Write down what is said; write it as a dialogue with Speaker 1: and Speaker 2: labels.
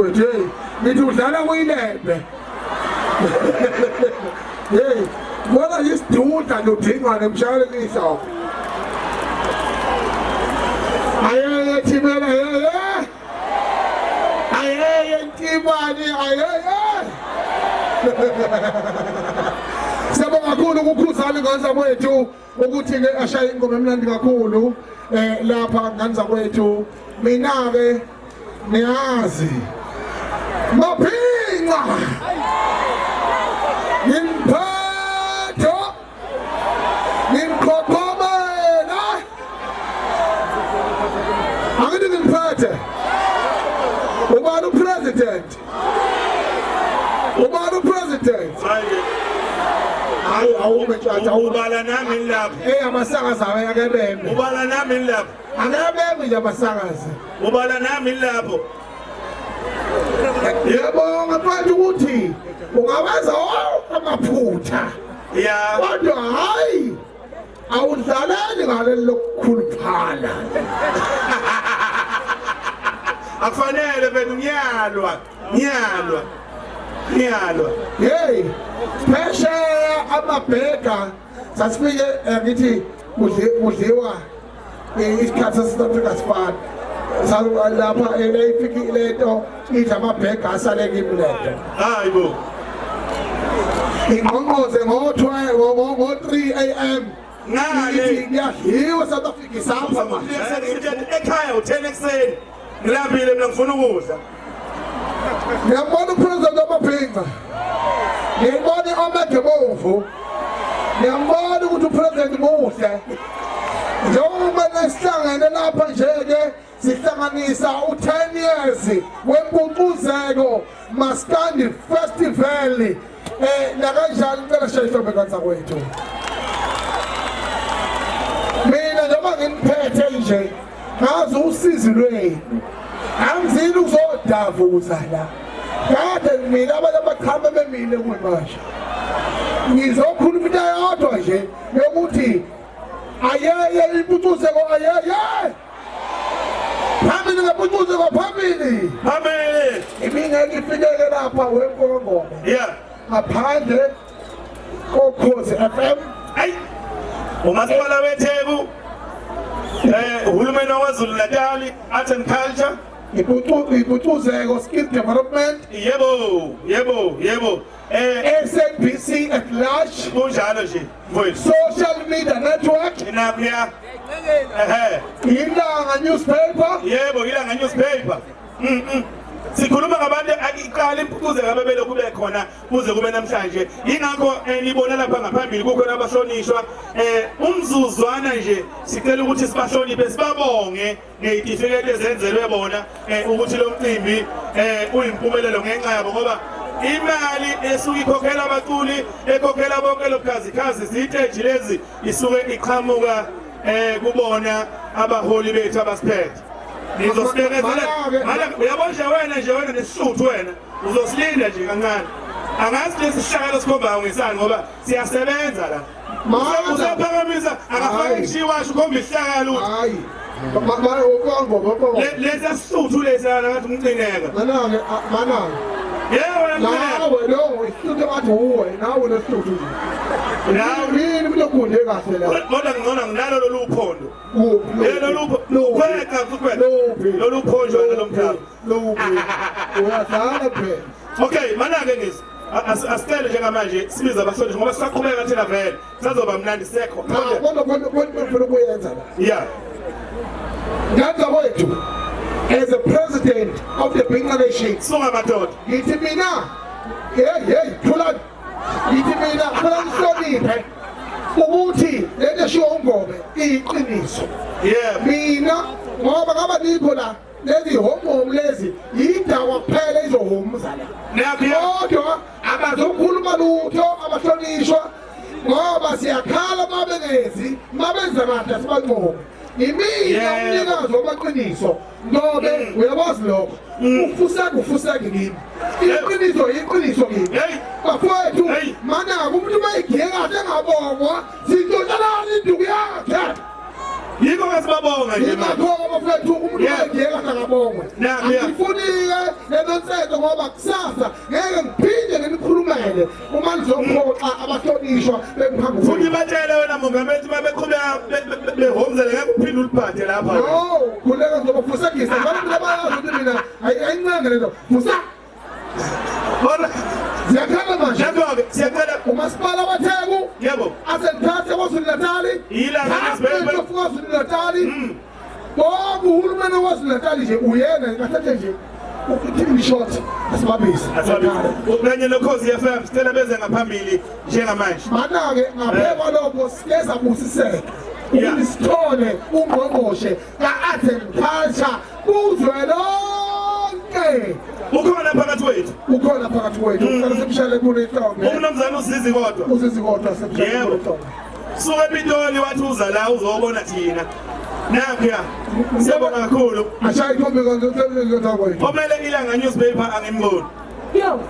Speaker 1: nje ngithi udlala kuyilembe hey wona isiduda nodingwane mshayele liso ayeye thibela ayeye ntibani ayeye Siyabonga kakhulu ukukhuzana ngani kwethu ukuthi ke ashaya ingoma emnandi kakhulu lapha ngani kwethu mina ke niyazi maphinga nimphatho nimqoqomela angithi nimphathe ubani upresident hayi awume tjata
Speaker 2: ubala nami lapha
Speaker 1: amasakazi aweke bembe
Speaker 2: ubala nami lapha
Speaker 1: angabembe nje amasakazi
Speaker 2: ubala nami lapho
Speaker 1: yebo manje ukuthi ungawenza amaphutha kodwa hayi awudlaleli ngale lokukhuluphala
Speaker 2: akufanele benu nyalwa
Speaker 1: hey phesheya amabhega sasifike ngithi kudliwa isikhathi sesithatha sifana salapha elayifiki lento idla amabhega asale kimleto
Speaker 2: hayibo
Speaker 1: ingqongqoze ngo-3 AM
Speaker 2: ngale
Speaker 1: ngiyadliwa South Africa isapha manje
Speaker 2: ekhaya u10 ekseni ngilambile mina ngifuna ukudla
Speaker 1: ngiyambona upresident wamaphinga ngiyibona omadebovu ngiyambona ukuthi upresident muhle njengoba nesihlangene lapha nje-ke sihlanganisa u10 years wempucuzeko maskandi festival nakanjani ngicela shayihlobe kansa kwethu mina njengoba nginiphethe nje ngazi usizi lwenu angizini ukuzodavuza la kade mina abantu abaqhame bemile kumanje ngizokhuluma into yodwa nje yokuthi ayeye impucuzeko ayeye phambili ngempucuzeko phambili ibingeke ifikeke lapha wenkongome ngaphandle kokhozi FM
Speaker 2: umasipala weTheku uhulumeni waKwaZulu Natal Arts and Culture
Speaker 1: impucuzeko skill development
Speaker 2: yebo
Speaker 1: SABC at large
Speaker 2: kunjalo nje mfowethu
Speaker 1: social media network
Speaker 2: inapha
Speaker 1: ilanga newspaper
Speaker 2: yebo ilanga newspaper sikhuluma ngabantu akiqala impucuzeko ababelokhu kube khona kuze kube namhlanje ingakho nibona lapha ngaphambili kukhona abahlonishwa umzuzwana nje sicela ukuthi sibahloniphe sibabonge ngezitifiketi ezenzelwe bona ukuthi lo mcimbi uyimpumelelo ngenxa yabo ngoba imali esuke ikhokhela abaculi ekhokhela bonke lobukhazikhazi stage lezi isuke iqhamuka kubona abaholi bethu abasiphethe ngizosibekezela uyabona wena nesihluthi wena uzosilinda nje kancane angazi lesi sihlakalo sikhomba ngesani ngoba siyasebenza la usaphakamisa akafake ngishiwasho ukhomba isihlakalo
Speaker 1: hayi
Speaker 2: lesi sihluthi lesi ngathi umcineka
Speaker 1: mananga
Speaker 2: yebo
Speaker 1: nawe lo isihluthi ngathi uwe nawe lesihluthi yini mlokunde kahle la
Speaker 2: kodwa ngicona nginalo loluphondo lupheka loluphonjwa lomkhaba
Speaker 1: uyadlala phela
Speaker 2: okay mana-ke ngisi asicele njengamanje sibiza abahlonishwa ngoba sisaqhubeka thina vele sazoba mnandi sekho
Speaker 1: kodwa kuyenza la
Speaker 2: yeah
Speaker 1: ngapha kwethu as a president of the Bangladesh
Speaker 2: songa madoda
Speaker 1: ngithi mina hey thula ngithi mina kulanhloniphe ukuthi lento eshiwo ungome iyiqiniso mina ngoba ngaba nikho la lezi homo lezi yindawo kuphela izohumuza la kodwa abazokhuluma lutho abahlonishwa ngoba siyakhala mabengezi mabenza kahle sibanqobe imina umnikazi wamaqiniso ngobe uyabazi lokho ufuseka kimi iqiniso kimi bafowethu mana umuntu mayigiye kahle ngabongwa sintothalana induku yakhe
Speaker 2: yiko ngasibabonga nje manje
Speaker 1: ingakho bafethu umuntu oyedeka akabongwe angifunike lenonsenzo ngoba kusasa ngeke ngiphinde nginikhulumele uma nizophoxa abahlonishwa bemphambili
Speaker 2: futhi batshele wena mongameli babeqhubeka behomzele ngeke uphinde uliphathe lapha
Speaker 1: no khuleka ngizobafusakisa abantu labayazi ukuthi mina ayincane lento fusa Ziyakhala manje.
Speaker 2: Siyacela
Speaker 1: umasipala waTheku.
Speaker 2: Yebo.
Speaker 1: Asenthathe kwaZulu-Natal.
Speaker 2: Ilanga
Speaker 1: lesibhebhe kwaZulu-Natal. Bonke uhulumeni waZulu-Natal nje uyena ngathathe nje uThibela short asibabisi.
Speaker 2: Kanye noKhosi FM sicela beze ngaphambili njengamanje.
Speaker 1: Mana ke ngaphekwa lokho sikeza busiseke. Ukuthi sithole ungqongqoshe ka-Arts and Culture kuzwelonke.
Speaker 2: Ukhona phakathi wethu.
Speaker 1: Ukhona phakathi wethu. Uqala semshale kunehlombe.
Speaker 2: Umnumzana usizi kodwa.
Speaker 1: Usizi kodwa semshale kunehlombe.
Speaker 2: Suka ePitoli wathi uza la uzobona thina. Napha siyabonga kakhulu.
Speaker 1: Ashayi khombe konke uthebele ngothakwethu.
Speaker 2: Omele ilanga newspaper angimboni.
Speaker 1: Yo.